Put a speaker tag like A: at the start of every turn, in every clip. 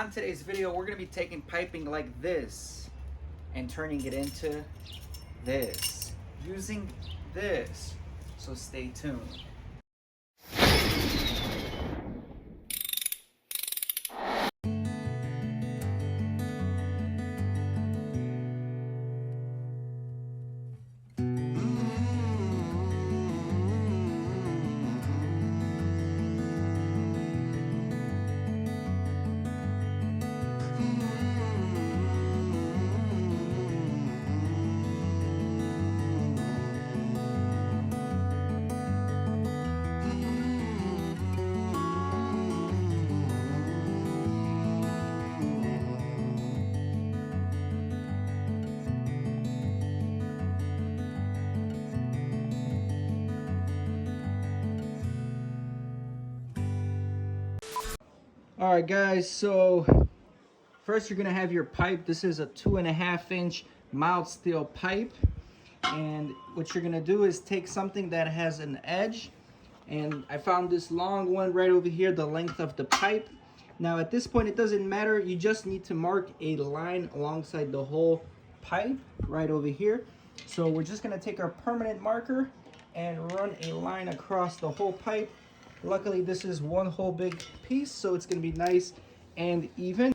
A: on today's video, we're gonna be taking piping like this and turning it into this, using this. So stay tuned. All right, guys, so first you're gonna have your pipe. This is a 2.5-inch mild steel pipe. And what you're gonna do is take something that has an edge, and I found this long one right over here, the length of the pipe. Now at this point, it doesn't matter. You just need to mark a line alongside the whole pipe right over here. So we're just gonna take our permanent marker and run a line across the whole pipe. Luckily, this is one whole big piece, so it's gonna be nice and even.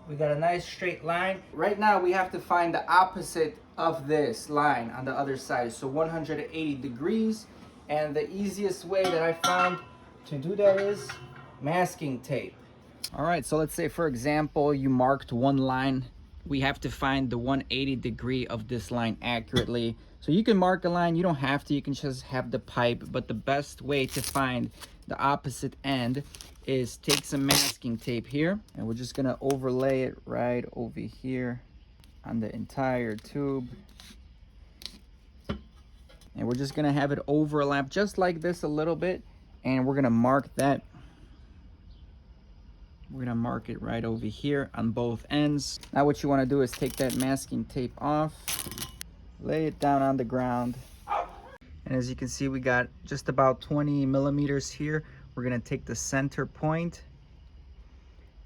A: We got a nice straight line. Right now, we have to find the opposite of this line on the other side, so 180 degrees. And the easiest way that I found to do that is masking tape. All right, so let's say, for example, you marked one line. We have to find the 180 degree of this line accurately. So you can mark a line, you don't have to, you can just have the pipe, but the best way to find the opposite end is take some masking tape here, and we're just gonna overlay it right over here on the entire tube. And we're just gonna have it overlap just like this a little bit, and we're gonna mark that. We're gonna mark it right over here on both ends. Now what you wanna do is take that masking tape off, lay it down on the ground. And as you can see, we got just about 20 millimeters here. We're gonna take the center point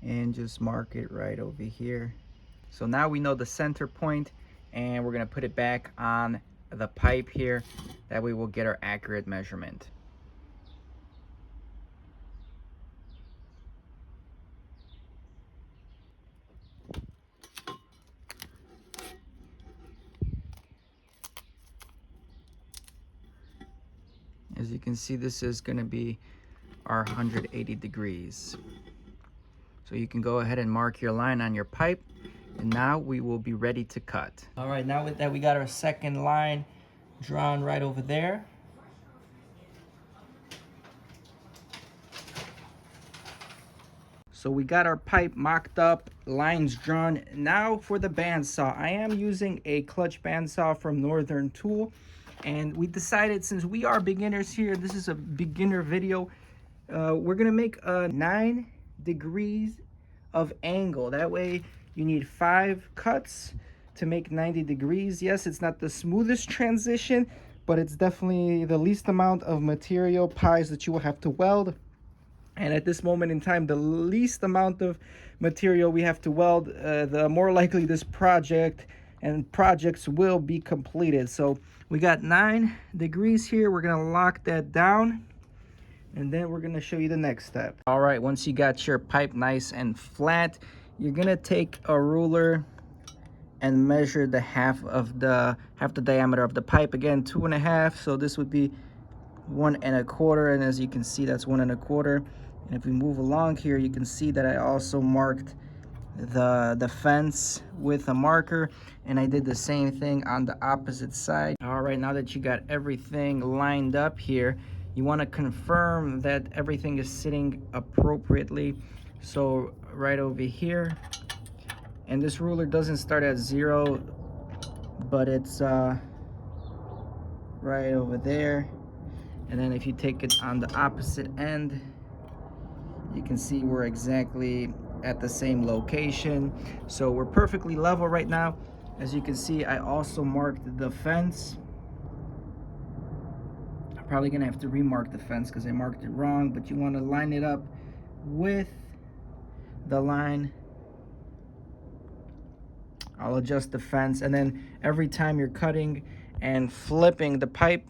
A: and just mark it right over here. So now we know the center point, and we're gonna put it back on the pipe here. That way we'll get our accurate measurement. As you can see, this is going to be our 180 degrees. So you can go ahead and mark your line on your pipe, and now we will be ready to cut. All right, now with that, we got our second line drawn right over there. So we got our pipe mocked up, lines drawn. Now for the bandsaw. I am using a clutch bandsaw from Northern Tool. And we decided, since we are beginners here, this is a beginner video, we're gonna make a 9 degrees of angle. That way you need 5 cuts to make 90 degrees. Yes, it's not the smoothest transition, but it's definitely the least amount of material pies that you will have to weld. And at this moment in time, the least amount of material we have to weld, the more likely this project and projects will be completed. So we got 9 degrees here. We're gonna lock that down, and then we're gonna show you the next step. All right, once you got your pipe nice and flat, you're gonna take a ruler and measure the half the diameter of the pipe. Again, 2.5, so this would be 1 1/4, and as you can see, that's 1 1/4. And if we move along here, you can see that I also marked the fence with a marker, and I did the same thing on the opposite side. All right, now that you got everything lined up here, you want to confirm that everything is sitting appropriately. So right over here, and this ruler doesn't start at 0, but it's right over there. And then if you take it on the opposite end, you can see we're exactly at the same location. So we're perfectly level right now. As you can see, I also marked the fence. I'm probably gonna have to remark the fence because I marked it wrong, but you want to line it up with the line. I'll adjust the fence, and then every time you're cutting and flipping the pipe,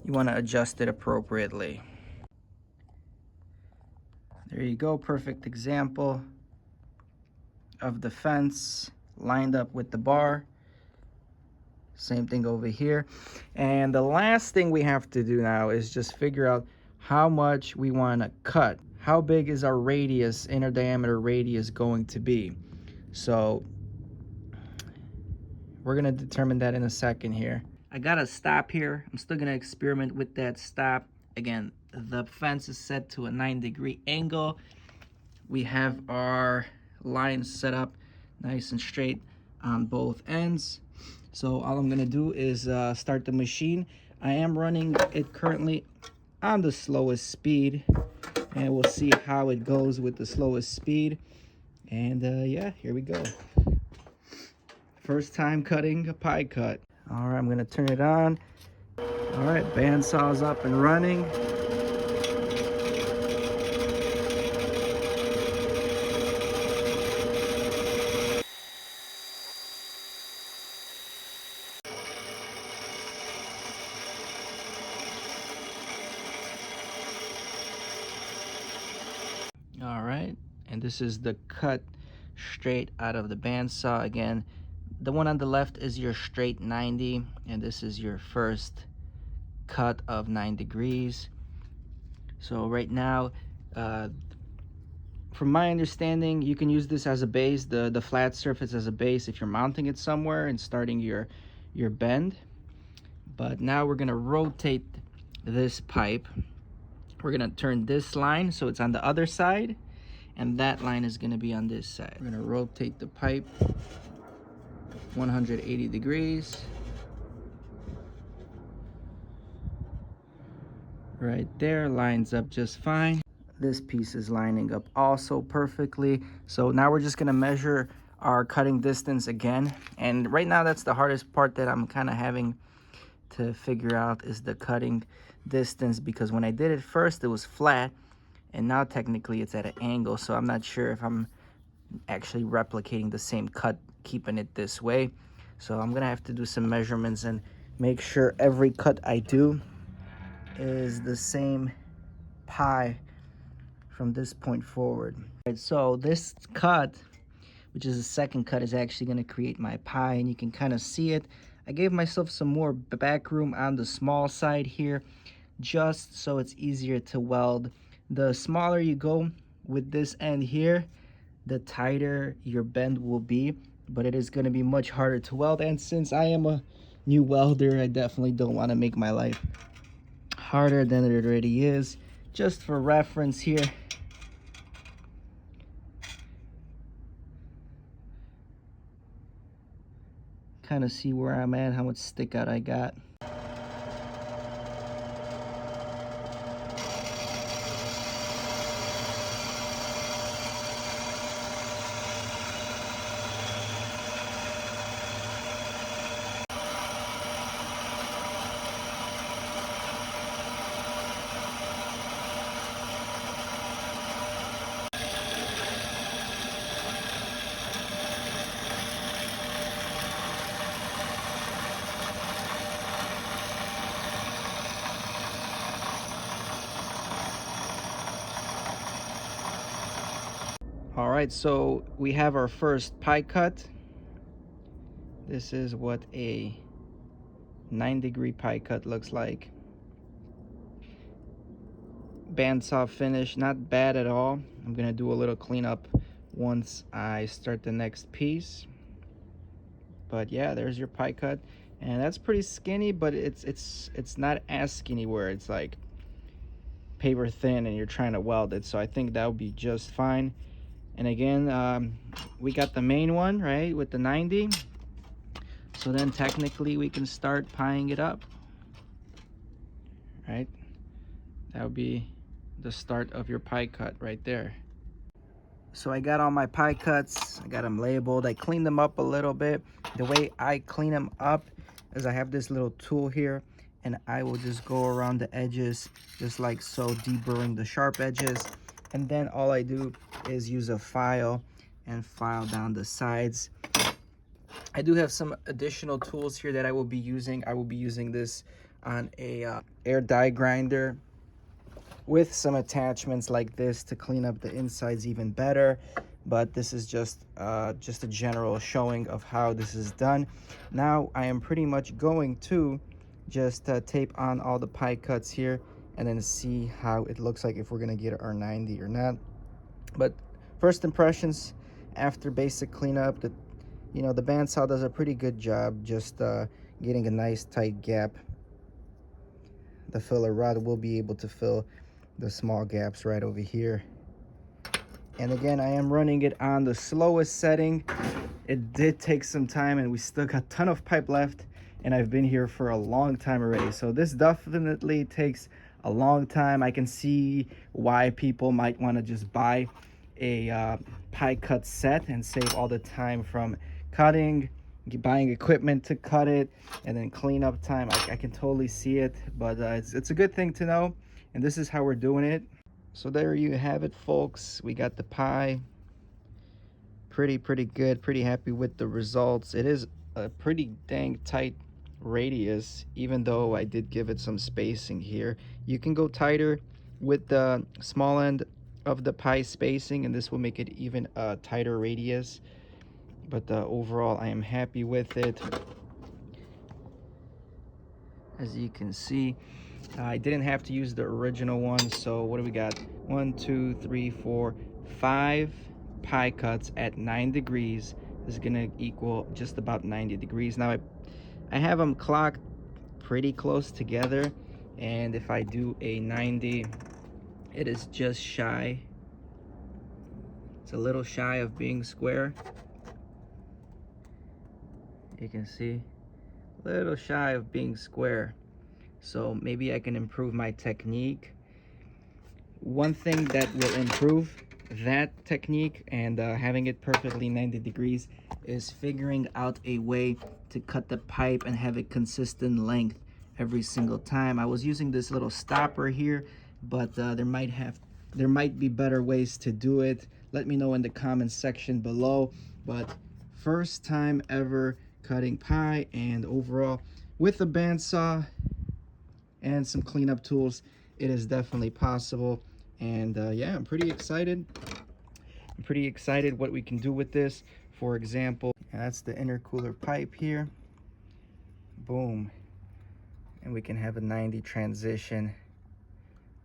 A: you want to adjust it appropriately. There you go, perfect example of the fence lined up with the bar. Same thing over here. And the last thing we have to do now is just figure out how much we want to cut. How big is our radius, inner diameter radius, going to be? So we're gonna determine that in a second here. I got a stop here. I'm still gonna experiment with that stop. Again, the fence is set to a 9-degree angle. We have our lines set up nice and straight on both ends. So all I'm gonna do is start the machine. I am running it currently on the slowest speed, and we'll see how it goes with the slowest speed. And yeah, here we go. First time cutting a pie cut. All right, I'm gonna turn it on. All right, bandsaw's up and running. All right, and this is the cut straight out of the bandsaw. Again, the one on the left is your straight 90, and this is your first cut of 9 degrees. So right now, from my understanding, you can use this as a base, the flat surface as a base if you're mounting it somewhere and starting your bend. But now we're gonna rotate this pipe. We're gonna turn this line so it's on the other side, and that line is gonna be on this side. We're gonna rotate the pipe 180 degrees. Right there, lines up just fine. This piece is lining up also perfectly. So now we're just gonna measure our cutting distance again. And right now that's the hardest part that I'm kind of having to figure out, is the cutting distance, because when I did it first it was flat, and now technically it's at an angle, so I'm not sure if I'm actually replicating the same cut keeping it this way. So I'm gonna have to do some measurements and make sure every cut I do is the same pie from this point forward. Right, so this cut, which is the second cut, is actually going to create my pie, and you can kind of see it. I gave myself some more back room on the small side here, just so it's easier to weld. The smaller you go with this end here, the tighter your bend will be, but it is going to be much harder to weld. And since I am a new welder, I definitely don't want to make my life harder than it already is. Just for reference here, kind of see where I'm at, how much stick out I got. All right, so we have our first pie cut. This is what a 9-degree pie cut looks like. Bandsaw finish, not bad at all. I'm gonna do a little cleanup once I start the next piece. But yeah, there's your pie cut, and that's pretty skinny, but it's not as skinny where it's like paper thin and you're trying to weld it. So I think that would be just fine. And again, we got the main one, right, with the 90. So then technically we can start pieing it up, right? That would be the start of your pie cut right there. So I got all my pie cuts, I got them labeled, I cleaned them up a little bit. The way I clean them up is I have this little tool here, and I will just go around the edges just like so, deburring the sharp edges. And then all I do is use a file and file down the sides. I do have some additional tools here that I will be using. I will be using this on a air die grinder with some attachments like this to clean up the insides even better. But this is just a general showing of how this is done. Now I am pretty much going to just tape on all the pie cuts here and then see how it looks like, if we're gonna get our 90 or not. But first impressions after basic cleanup, the bandsaw does a pretty good job just getting a nice tight gap. The filler rod will be able to fill the small gaps right over here. And again, I am running it on the slowest setting. It did take some time, and we still got a ton of pipe left, and I've been here for a long time already, so this definitely takes a long time. I can see why people might want to just buy a pie cut set and save all the time from cutting, buying equipment to cut it, and then cleanup time. I can totally see it, but it's a good thing to know, and this is how we're doing it. So there you have it, folks. We got the pie. Pretty good. Pretty happy with the results. It is a pretty dang tight radius, even though I did give it some spacing here. You can go tighter with the small end of the pie spacing, and this will make it even a tighter radius. But overall, I am happy with it. As you can see, I didn't have to use the original one. So what do we got? 1, 2, 3, 4, 5 pie cuts at 9 degrees. This is gonna equal just about 90 degrees. Now I have them clocked pretty close together, and if I do a 90, it is just shy. It's a little shy of being square. You can see, a little shy of being square. So maybe I can improve my technique. One thing that will improve that technique and having it perfectly 90 degrees is figuring out a way to cut the pipe and have a consistent length every single time. I was using this little stopper here, but there might be better ways to do it. Let me know in the comments section below. But first time ever cutting pie, and overall with a bandsaw and some cleanup tools, it is definitely possible. And yeah, I'm pretty excited. What we can do with this. For example, that's the intercooler pipe here. Boom. And we can have a 90 transition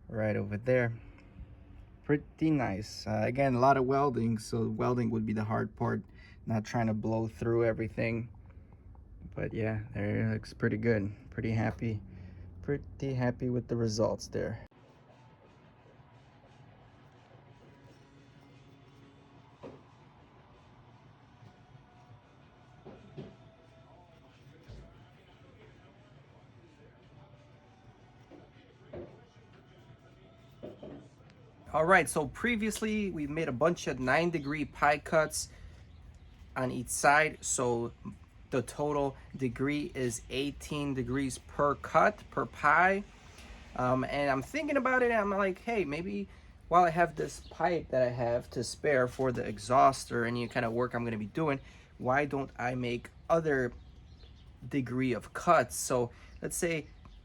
A: right over there. Pretty nice. Again, a lot of welding, so welding would be the hard part, not trying to blow through everything. But yeah, there, it looks pretty good. Pretty happy with the results there. All right, so previously we made a bunch of 9-degree pie cuts on each side, so the total degree is 18 degrees per cut, per pie. And I'm thinking about it, and I'm like, hey, maybe while I have this pipe that I have to spare for the exhauster and any kind of work I'm going to be doing, why don't I make other degree of cuts? So let's say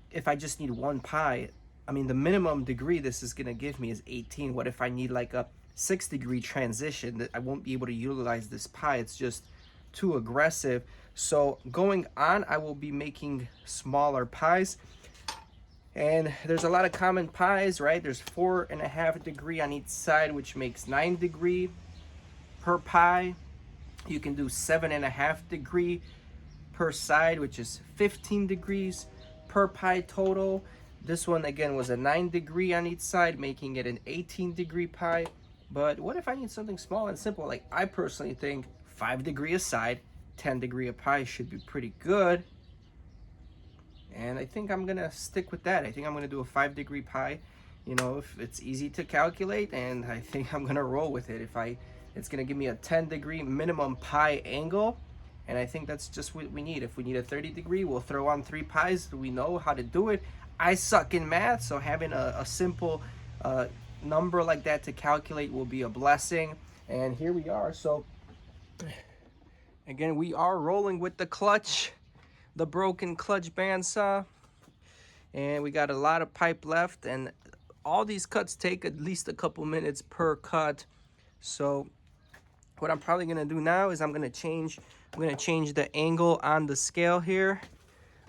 A: if I just need one pie, I mean, the minimum degree this is going to give me is 18. What if I need like a 6-degree transition? That I won't be able to utilize this pie. It's just too aggressive. So going on, I will be making smaller pies. And there's a lot of common pies, right? There's 4.5 degree on each side, which makes 9 degree per pie. You can do 7.5 degree per side, which is 15 degrees per pie total. This one again was a 9 degree on each side, making it an 18 degree pie. But what if I need something small and simple? Like, I personally think 5 degree a side, 10 degree a pie should be pretty good. And I think I'm gonna stick with that. I think I'm gonna do a 5 degree pie. you know, if it's easy to calculate, and I think I'm gonna roll with it. It's gonna give me a 10-degree minimum pi angle, and I think that's just what we need. If we need a 30-degree, we'll throw on 3 pi's. We know how to do it. I suck in math, so having a simple number like that to calculate will be a blessing. And here we are. So again, we are rolling with the clutch, the broken clutch bandsaw, and we got a lot of pipe left, and all these cuts take at least a couple minutes per cut. So what I'm probably gonna do now is I'm gonna change the angle on the scale here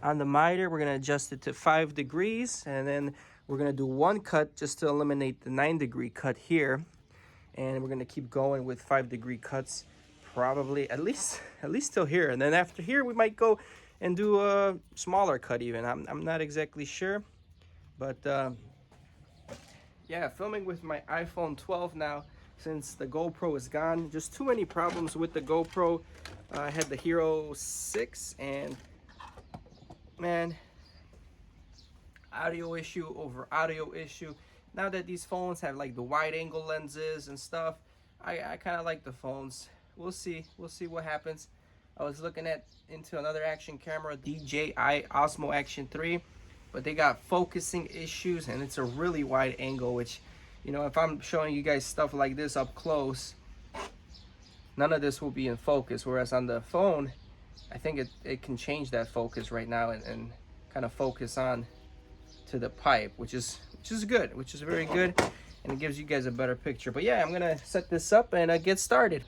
A: on the miter. We're gonna adjust it to 5 degrees, and then we're gonna do 1 cut just to eliminate the 9-degree cut here, and we're gonna keep going with 5-degree cuts, probably at least till here. And then after here we might go and do a smaller cut even. I'm not exactly sure, but yeah, filming with my iPhone 12 now since the GoPro is gone. Just too many problems with the GoPro. I had the Hero 6, and man, audio issue over audio issue. Now that these phones have like the wide angle lenses and stuff, I kind of like the phones. We'll see what happens. I was looking into another action camera, DJI Osmo Action 3, but they got focusing issues, and it's a really wide angle, which, you know, if I'm showing you guys stuff like this up close, none of this will be in focus. Whereas on the phone, I think it can change that focus right now and kind of focus on to the pipe, which is good, which is very good, and it gives you guys a better picture. But yeah, I'm gonna set this up and get started.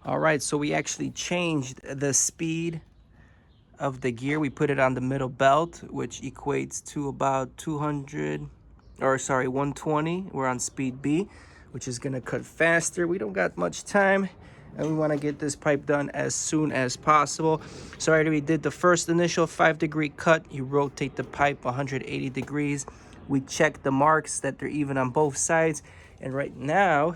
A: All right, so we actually changed the speed of the gear. We put it on the middle belt, which equates to about 120. We're on speed B, which is gonna cut faster. We don't got much time, and we wanna get this pipe done as soon as possible. So already we did the first initial 5-degree cut. You rotate the pipe 180 degrees. We check the marks that they're even on both sides. And right now,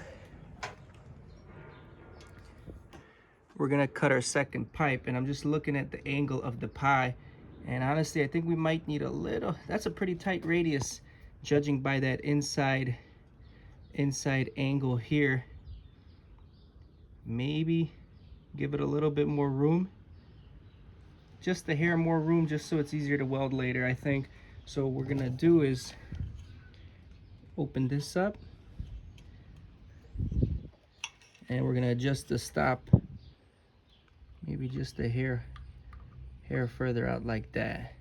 A: we're gonna cut our second pipe, and I'm just looking at the angle of the pi, and honestly I think we might need a little. That's a pretty tight radius, judging by that inside angle here. Maybe give it a little bit more room, just a hair more room, just so it's easier to weld later, I think. So what we're gonna do is open this up, and we're gonna adjust the stop maybe just a hair further out like that.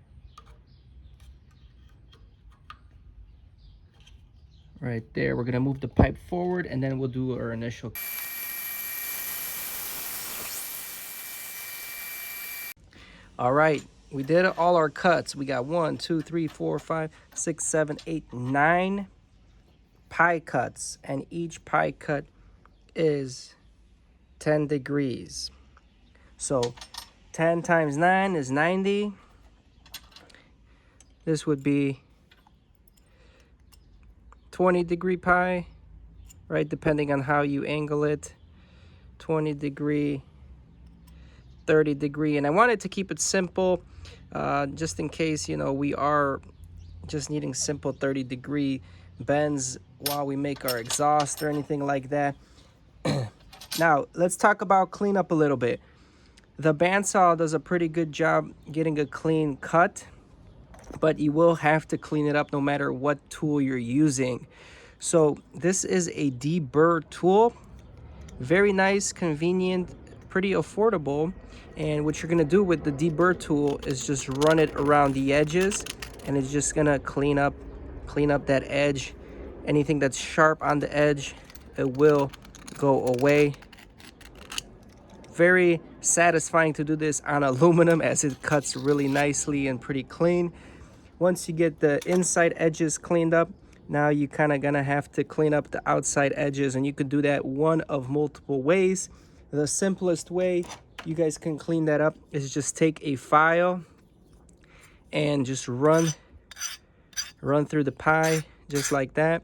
A: Right there. We're gonna move the pipe forward, and then we'll do our initial. All right, we did all our cuts. We got 1, 2, 3, 4, 5, 6, 7, 8, 9 pie cuts, and each pie cut is 10 degrees. So 10 times 9 is 90. This would be 20-degree pie, right? Depending on how you angle it. 20-degree, 30-degree. And I wanted to keep it simple, just in case, you know, we are just needing simple 30-degree bends while we make our exhaust or anything like that. Now, let's talk about cleanup a little bit. The bandsaw does a pretty good job getting a clean cut, but you will have to clean it up no matter what tool you're using. So this is a deburr tool. Very nice, convenient, pretty affordable. And what you're gonna do with the deburr tool is just run it around the edges, and it's just gonna clean up that edge. Anything that's sharp on the edge, it will go away. Very satisfying to do this on aluminum, as it cuts really nicely and pretty clean. Once you get the inside edges cleaned up, now you kind of gonna have to clean up the outside edges, and you could do that one of multiple ways. The simplest way you guys can clean that up is just take a file and just run through the pie just like that.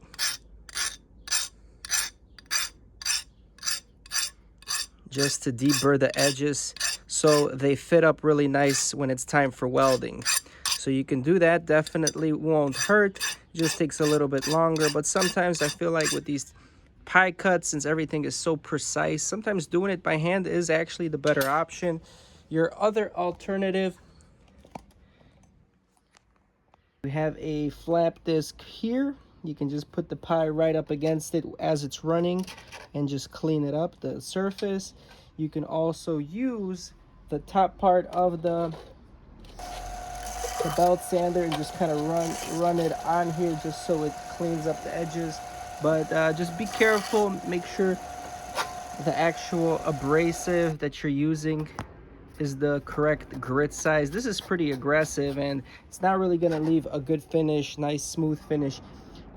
A: Just to deburr the edges so they fit up really nice when it's time for welding. So you can do that, definitely won't hurt, just takes a little bit longer. But sometimes I feel like with these pie cuts, since everything is so precise, sometimes doing it by hand is actually the better option. Your other alternative, we have a flap disc here. You can just put the pie right up against it as it's running and just clean it up, the surface. You can also use the top part of the belt sander and just kind of run it on here just so it cleans up the edges. But just be careful, make sure the actual abrasive that you're using is the correct grit size. This is pretty aggressive and it's not really going to leave a good finish, nice smooth finish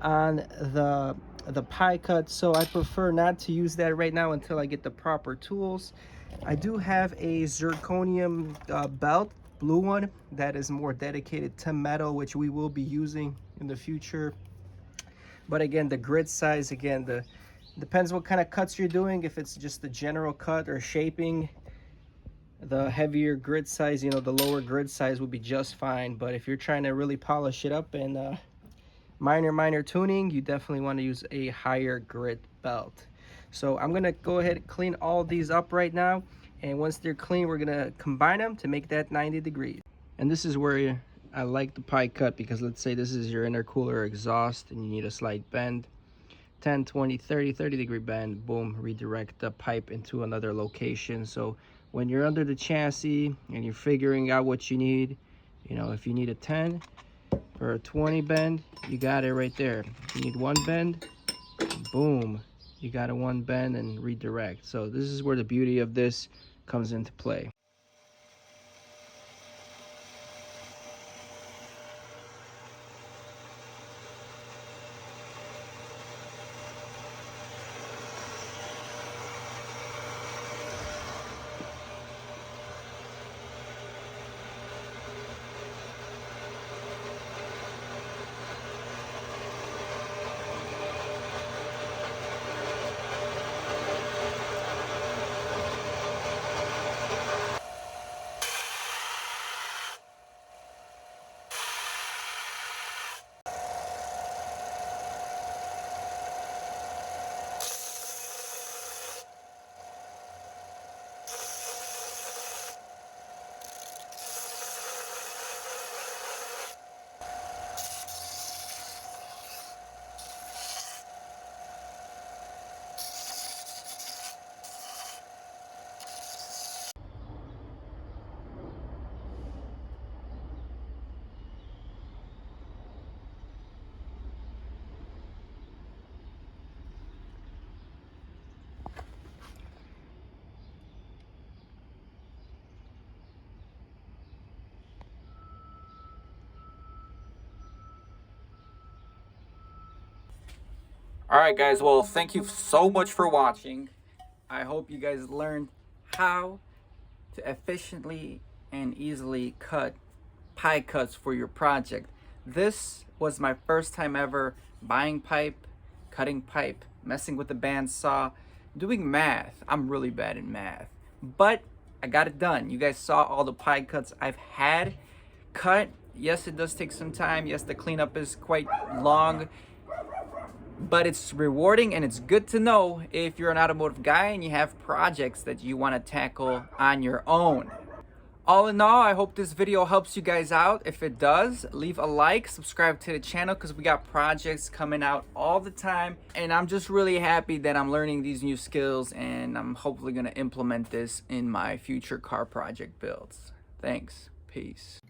A: on the pie cut. So I prefer not to use that right now until I get the proper tools. I do have a zirconium belt, blue one, that is more dedicated to metal, which we will be using in the future. But again, the grit size, again, depends what kind of cuts you're doing. If it's just the general cut or shaping, the heavier grit size, you know, the lower grit size would be just fine. But if you're trying to really polish it up and minor tuning, you definitely want to use a higher grit belt. So I'm gonna go ahead and clean all these up right now, and once they're clean, we're gonna combine them to make that 90 degrees. And this is where I like the pie cut, because let's say this is your intercooler exhaust and you need a slight bend, 10, 20, 30 degree bend, boom, redirect the pipe into another location. So when you're under the chassis and you're figuring out what you need, you know, if you need a 10 or a 20 bend, you got it right there. If you need one bend, boom, you got a one bend and redirect. So this is where the beauty of this comes into play. All right, guys. Well, thank you so much for watching. I hope you guys learned how to efficiently and easily cut pie cuts for your project. This was my first time ever buying pipe, cutting pipe, messing with the bandsaw, doing math. I'm really bad in math, but I got it done. You guys saw all the pie cuts I've had cut. Yes, it does take some time. Yes, the cleanup is quite long, but it's rewarding, and it's good to know if you're an automotive guy and you have projects that you want to tackle on your own. All in all, I hope this video helps you guys out. If it does, leave a like, subscribe to the channel, because we got projects coming out all the time. And I'm just really happy that I'm learning these new skills, and I'm hopefully going to implement this in my future car project builds. Thanks. Peace.